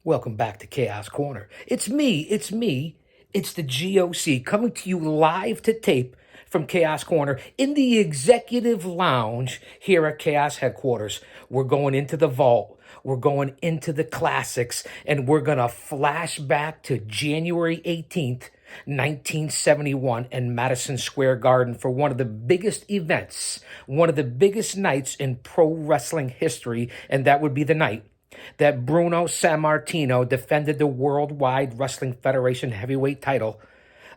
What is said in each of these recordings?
Welcome back to Chaos Corner. It's me. It's the G.O.C. coming to you live to tape from Chaos Corner in the executive lounge here at Chaos headquarters. We're going into the vault. We're going into the classics, and we're going to flash back to January 18th, 1971 in Madison Square Garden for one of the biggest events, one of the biggest nights in pro wrestling history, and that would be the night that Bruno Sammartino defended the Worldwide Wrestling Federation heavyweight title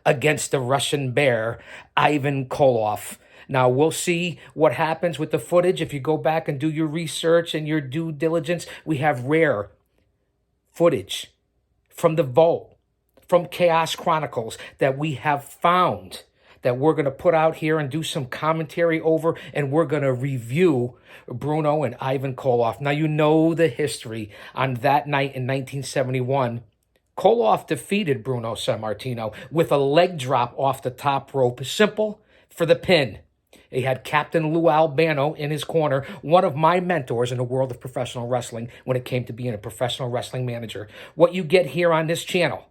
against the Russian bear, Ivan Koloff. Now, we'll see what happens with the footage. If you go back and do your research and your due diligence, we have rare footage from the vault, from Chaos Chronicles that we have found that we're going to put out here and do some commentary over, and we're going to review Bruno and Ivan Koloff. Now, you know the history. On that night in 1971, Koloff defeated Bruno Sammartino with a leg drop off the top rope, simple for the pin. He had Captain Lou Albano in his corner, one of my mentors in the world of professional wrestling when it came to being a professional wrestling manager. What you get here on this channel,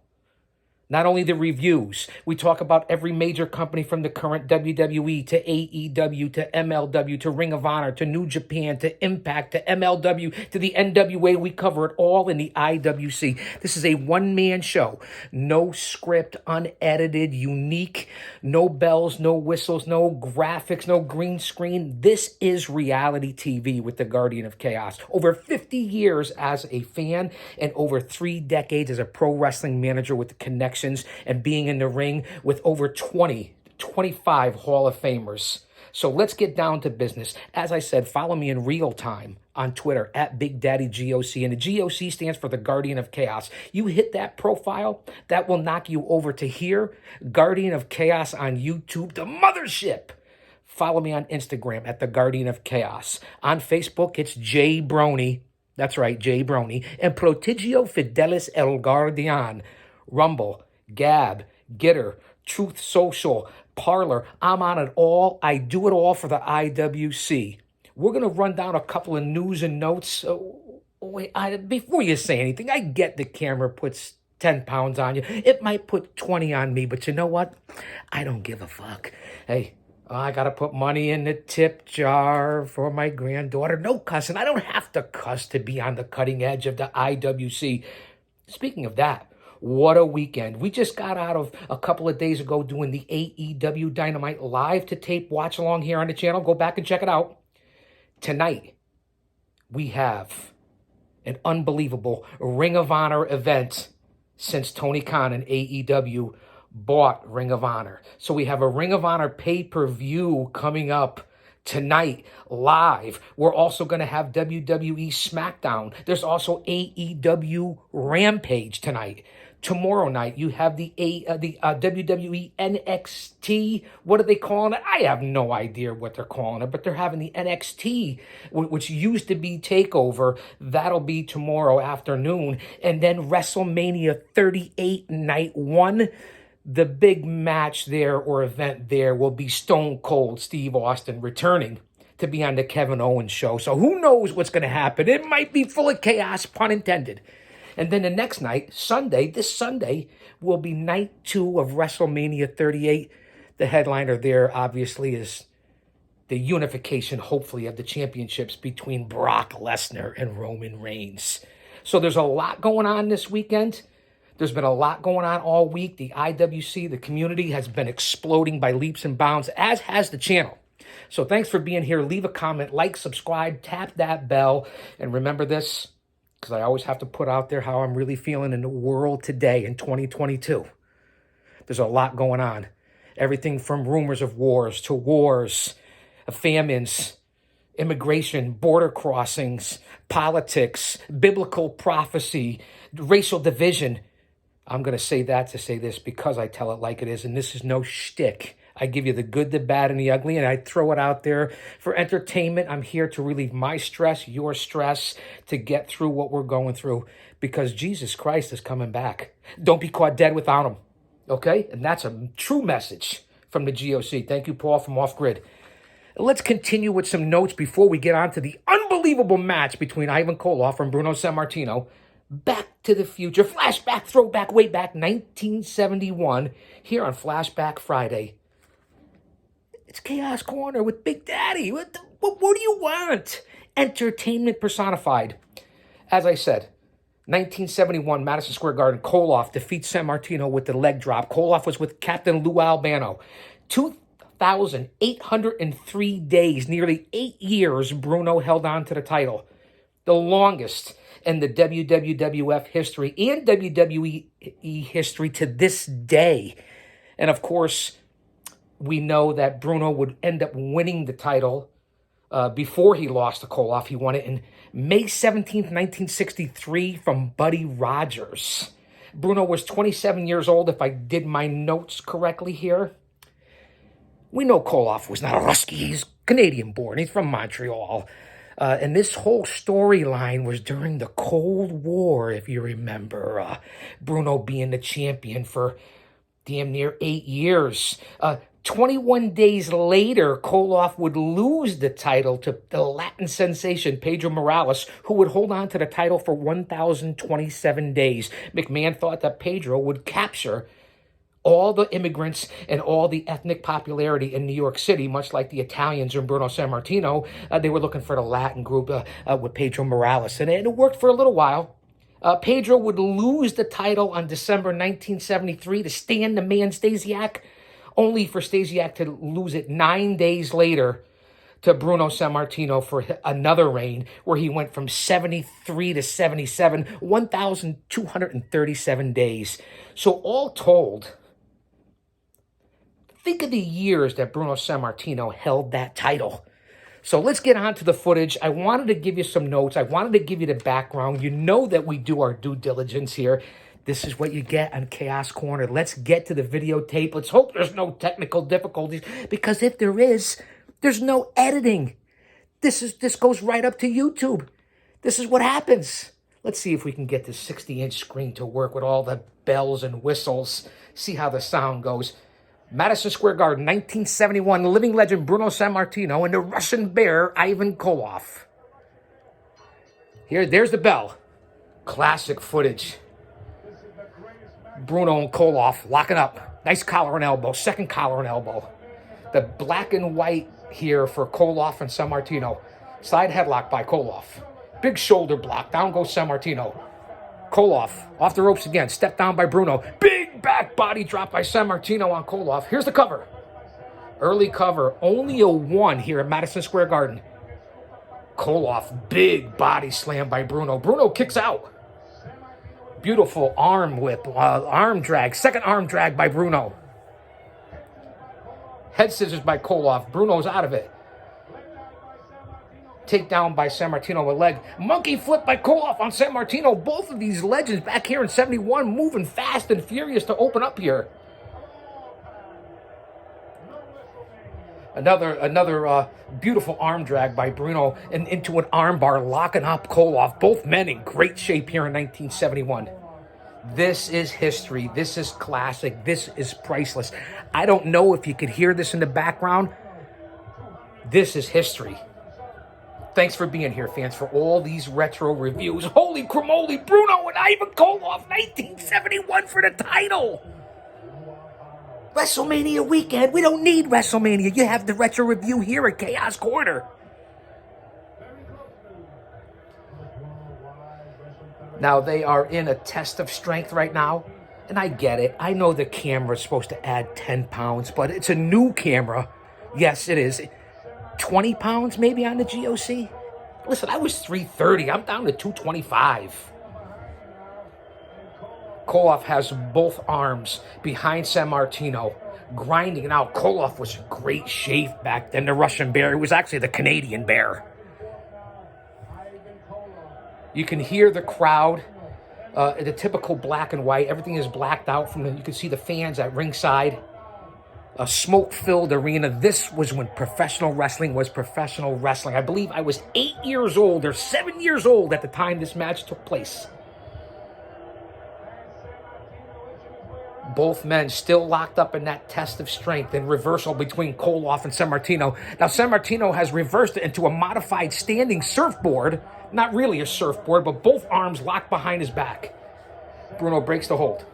not only the reviews, we talk about every major company from the current WWE to AEW to MLW to Ring of Honor to New Japan to Impact to MLW to the NWA. We cover it all in the IWC. This is a one-man show. No script, unedited, unique, no bells, no whistles, no graphics, no green screen. This is reality TV with the Guardian of Chaos. Over 50 years as a fan and over 3 decades as a pro wrestling manager with the connections and being in the ring with over 25 Hall of Famers. So let's get down to business. As I said, follow me in real time on Twitter at Big Daddy G.O.C. And the G.O.C. stands for the Guardian of Chaos. You hit that profile, that will knock you over to here. Guardian of Chaos on YouTube, the mothership. Follow me on Instagram at the Guardian of Chaos. On Facebook, it's J Brony. That's right, J Brony. And Prodigio Fidelis El Guardian. Rumble, Gab, Gitter, Truth Social, Parlor. I'm on it all. I do it all for the IWC. We're going to run down a couple of news and notes. Before you say anything, I get the camera puts 10 pounds on you. It might put 20 on me, but you know what? I don't give a fuck. Hey, I got to put money in the tip jar for my granddaughter. No cussing. I don't have to cuss to be on the cutting edge of the IWC. Speaking of that, what a weekend. We just got out of a couple of days ago doing the AEW Dynamite live to tape watch along here on the channel. Go back and check it out. Tonight, we have an unbelievable Ring of Honor event since Tony Khan and AEW bought Ring of Honor. So we have a Ring of Honor pay-per-view coming up tonight live. We're also going to have WWE SmackDown. There's also AEW Rampage tonight. Tomorrow night, you have the WWE NXT. What are they calling it? I have no idea what they're calling it, but they're having the NXT, which used to be TakeOver. That'll be tomorrow afternoon. And then WrestleMania 38 Night 1. The big match there or event there will be Stone Cold Steve Austin returning to be on the Kevin Owens show. So who knows what's going to happen? It might be full of chaos, pun intended. And then the next night, Sunday, this Sunday, will be night 2 of WrestleMania 38. The headliner there, obviously, is the unification, hopefully, of the championships between Brock Lesnar and Roman Reigns. So there's a lot going on this weekend. There's been a lot going on all week. The IWC, the community, has been exploding by leaps and bounds, as has the channel. So thanks for being here. Leave a comment, like, subscribe, tap that bell. And remember this, because I always have to put out there how I'm really feeling in the world today in 2022. There's a lot going on. Everything from rumors of wars to wars, famines, immigration, border crossings, politics, biblical prophecy, racial division. I'm going to say that to say this because I tell it like it is, and this is no shtick. I give you the good, the bad, and the ugly, and I throw it out there for entertainment. I'm here to relieve my stress, your stress, to get through what we're going through, because Jesus Christ is coming back. Don't be caught dead without him, okay? And that's a true message from the G.O.C. Thank you, Paul, from Off Grid. Let's continue with some notes before we get on to the unbelievable match between Ivan Koloff and Bruno Sammartino. Back to the future. Flashback, throwback, way back 1971 here on Flashback Friday. It's Chaos Corner with Big Daddy. What do you want? Entertainment personified. As I said, 1971, Madison Square Garden, Koloff defeats Sammartino with the leg drop. Koloff was with Captain Lou Albano. 2,803 days, nearly 8 years, Bruno held on to the title. The longest in the WWWF history and WWE history to this day. And of course, we know that Bruno would end up winning the title before he lost to Koloff. He won it in May 17th, 1963 from Buddy Rogers. Bruno was 27 years old, if I did my notes correctly here. We know Koloff was not a Rusky. He's Canadian-born. He's from Montreal. And this whole storyline was during the Cold War, if you remember. Bruno being the champion for damn near 8 years. 21 days later, Koloff would lose the title to the Latin sensation, Pedro Morales, who would hold on to the title for 1,027 days. McMahon thought that Pedro would capture all the immigrants and all the ethnic popularity in New York City, much like the Italians and Bruno Sammartino. They were looking for the Latin group with Pedro Morales. And it worked for a little while. Pedro would lose the title on December 1973 to Stan the Man Stasiak, only for Stasiak to lose it 9 days later to Bruno Sammartino for another reign, where he went from 73 to 77, 1,237 days. So all told, think of the years that Bruno Sammartino held that title. So let's get on to the footage. I wanted to give you some notes. I wanted to give you the background. You know that we do our due diligence here. This is what you get on Chaos Corner. Let's get to the videotape. Let's hope there's no technical difficulties, because if there is, there's no editing. This goes right up to YouTube. This is what happens. Let's see if we can get this 60-inch screen to work with all the bells and whistles. See how the sound goes. Madison Square Garden, 1971, living legend Bruno Sammartino and the Russian bear Ivan Koloff. There's the bell. Classic footage. Bruno and Koloff locking up. Nice collar and elbow. Second collar and elbow. The black and white here for Koloff and Sammartino. Side headlock by Koloff. Big shoulder block. Down goes Sammartino. Koloff off the ropes again. Step down by Bruno. Big back body drop by Sammartino on Koloff. Here's the cover. Early cover. Only a 1 here at Madison Square Garden. Koloff. Big body slam by Bruno. Bruno kicks out. Beautiful arm whip, arm drag, second arm drag by Bruno. Head scissors by Koloff. Bruno's out of it. Takedown by Sammartino with leg. Monkey flip by Koloff on Sammartino. Both of these legends back here in 71 moving fast and furious to open up here. Another beautiful arm drag by Bruno and into an arm bar, locking up Koloff. Both men in great shape here in 1971. This is history. This is classic. This is priceless. I don't know if you could hear this in the background. This is history. Thanks for being here, fans, for all these retro reviews. Holy cramoly, Bruno and Ivan Koloff, 1971 for the title. WrestleMania weekend. We don't need WrestleMania. You have the retro review here at Chaos Corner. Now, they are in a test of strength right now, and I get it. I know the camera is supposed to add 10 pounds, but it's a new camera. Yes, it is. 20 pounds maybe on the G.O.C. Listen, I was 330. I'm down to 225. Koloff has both arms behind Sammartino, grinding it out. Koloff was in great shape back then. The Russian bear. It was actually the Canadian bear. You can hear the crowd, the typical black and white. Everything is blacked out from you can see the fans at ringside. A smoke-filled arena. This was when professional wrestling was professional wrestling. I believe I was 8 years old or 7 years old at the time this match took place. Both men still locked up in that test of strength and reversal between Koloff and Sammartino. Now, Sammartino has reversed it into a modified standing surfboard. Not really a surfboard, but both arms locked behind his back. Bruno breaks the hold.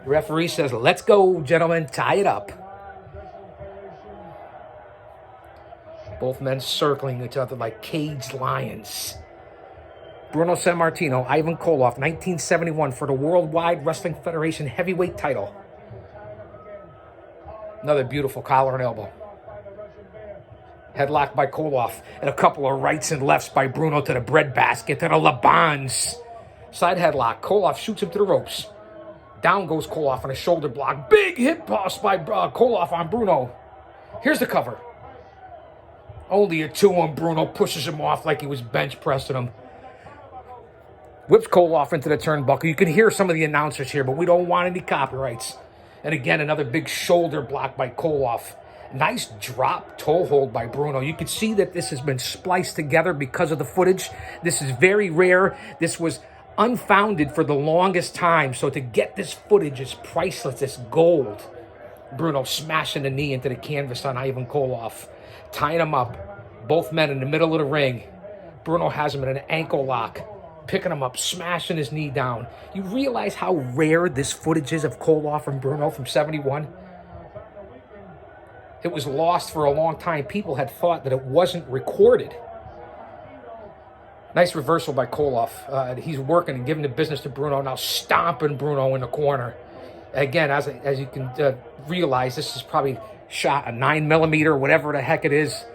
The referee says, let's go, gentlemen, tie it up. Both men circling each other like caged lions. Bruno Sammartino, Ivan Koloff, 1971 for the Worldwide Wrestling Federation heavyweight title. Another beautiful collar and elbow. Headlock by Koloff, and a couple of rights and lefts by Bruno to the breadbasket, to the Labans. Side headlock. Koloff shoots him to the ropes. Down goes Koloff on a shoulder block. Big hip toss by Koloff on Bruno. Here's the cover. Only a 2 on Bruno. Pushes him off like he was bench pressing him. Whips Koloff into the turnbuckle. You can hear some of the announcers here, but we don't want any copyrights. And again, another big shoulder block by Koloff. Nice drop toe hold by Bruno. You can see that this has been spliced together because of the footage. This is very rare. This was unfounded for the longest time. So to get this footage is priceless. It's gold. Bruno smashing the knee into the canvas on Ivan Koloff. Tying him up. Both men in the middle of the ring. Bruno has him in an ankle lock. Picking him up, smashing his knee down. You realize how rare this footage is of Koloff and Bruno from 71? It was lost for a long time. People had thought that it wasn't recorded. Nice reversal by Koloff. He's working and giving the business to Bruno. Now stomping Bruno in the corner. Again, as you can realize, this is probably shot a 9mm, whatever the heck it is.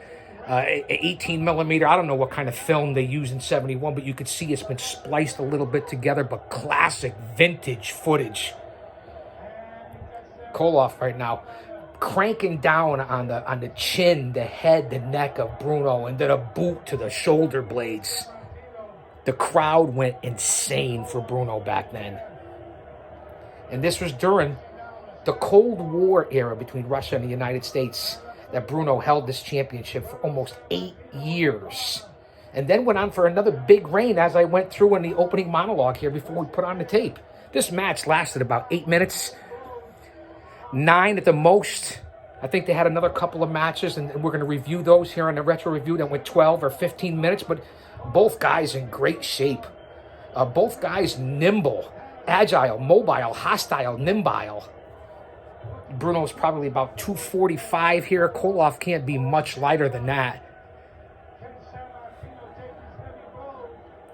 18mm. I don't know what kind of film they use in 71, but you could see it's been spliced a little bit together, but classic vintage footage. Koloff right now cranking down on the chin, the head, the neck of Bruno, and then a boot to the shoulder blades. The crowd went insane for Bruno back then. And this was during the Cold War era between Russia and the United States that Bruno held this championship for almost 8 years. And then went on for another big reign as I went through in the opening monologue here before we put on the tape. This match lasted about 8 minutes. 9 at the most. I think they had another couple of matches, and we're going to review those here on the Retro Review that went 12 or 15 minutes, but both guys in great shape. Both guys nimble, agile, mobile, hostile, nimble. Bruno's probably about 245 here. Koloff can't be much lighter than that.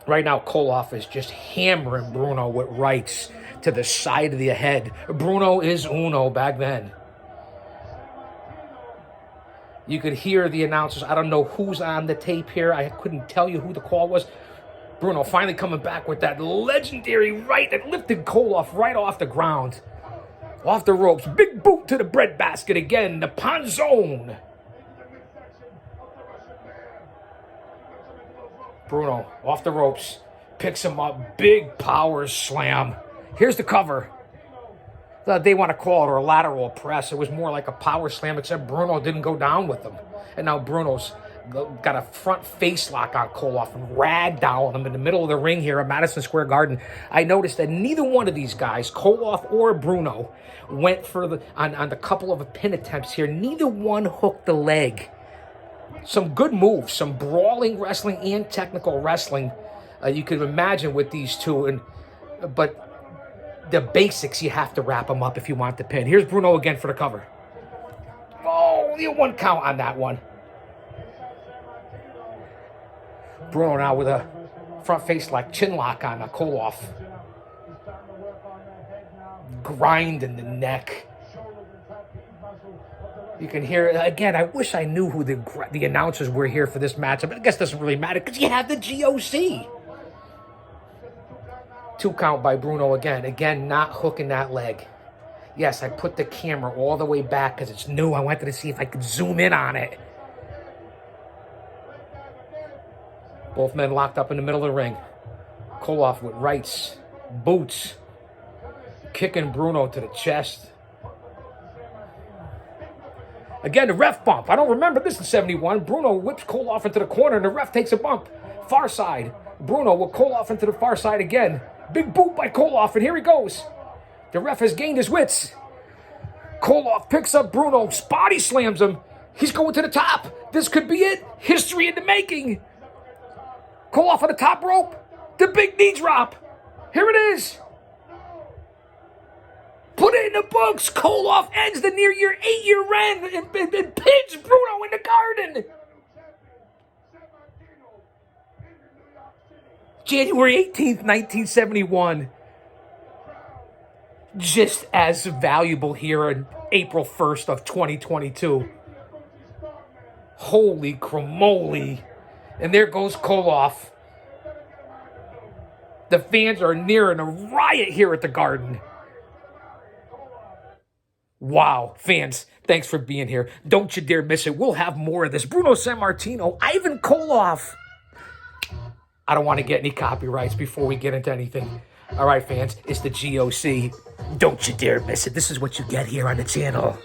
Right now, Koloff is just hammering Bruno with rights to the side of the head. Bruno is uno back then. You could hear the announcers. I don't know who's on the tape here. I couldn't tell you who the call was. Bruno finally coming back with that legendary right that lifted Koloff right off the ground. Off the ropes. Big boot to the breadbasket again. The Panzone. Bruno off the ropes. Picks him up. Big power slam. Here's the cover. They want to call it a lateral press. It was more like a power slam, except Bruno didn't go down with them. And now Bruno's got a front face lock on Koloff and ragdoll him in the middle of the ring here at Madison Square Garden. I noticed that neither one of these guys, Koloff or Bruno, went for on the couple of pin attempts here. Neither one hooked the leg. Some good moves, some brawling wrestling and technical wrestling you could imagine with these two. But the basics, you have to wrap them up if you want the pin. Here's Bruno again for the cover. Oh, only a 1 count on that one. Bruno now with a front face like chin lock on a Koloff. Grind in the neck. You can hear it. Again, I wish I knew who the announcers were here for this matchup, but I guess it doesn't really matter because you have the G.O.C. 2 count by Bruno again. Again, not hooking that leg. Yes, I put the camera all the way back because it's new. I wanted to see if I could zoom in on it. Both men locked up in the middle of the ring. Koloff with rights, boots, kicking Bruno to the chest. Again, the ref bump. I don't remember this in 71. Bruno whips Koloff into the corner, and the ref takes a bump. Far side. Bruno will Koloff into the far side again. Big boot by Koloff, and here he goes. The ref has gained his wits. Koloff picks up Bruno, body slams him. He's going to the top. This could be it. History in the making. Koloff on the top rope. The big knee drop. Here it is. the books. Koloff ends the near-year 8-year run and pins Bruno in the garden. January 18th, 1971. Just as valuable here on April 1st of 2022. Holy cramoly. And there goes Koloff. The fans are nearing a riot here at the Garden. Wow, fans, thanks for being here. Don't you dare miss it. We'll have more of this. Bruno Sammartino, Ivan Koloff. I don't want to get any copyrights before we get into anything. All right, fans, it's the G.O.C. Don't you dare miss it. This is what you get here on the channel.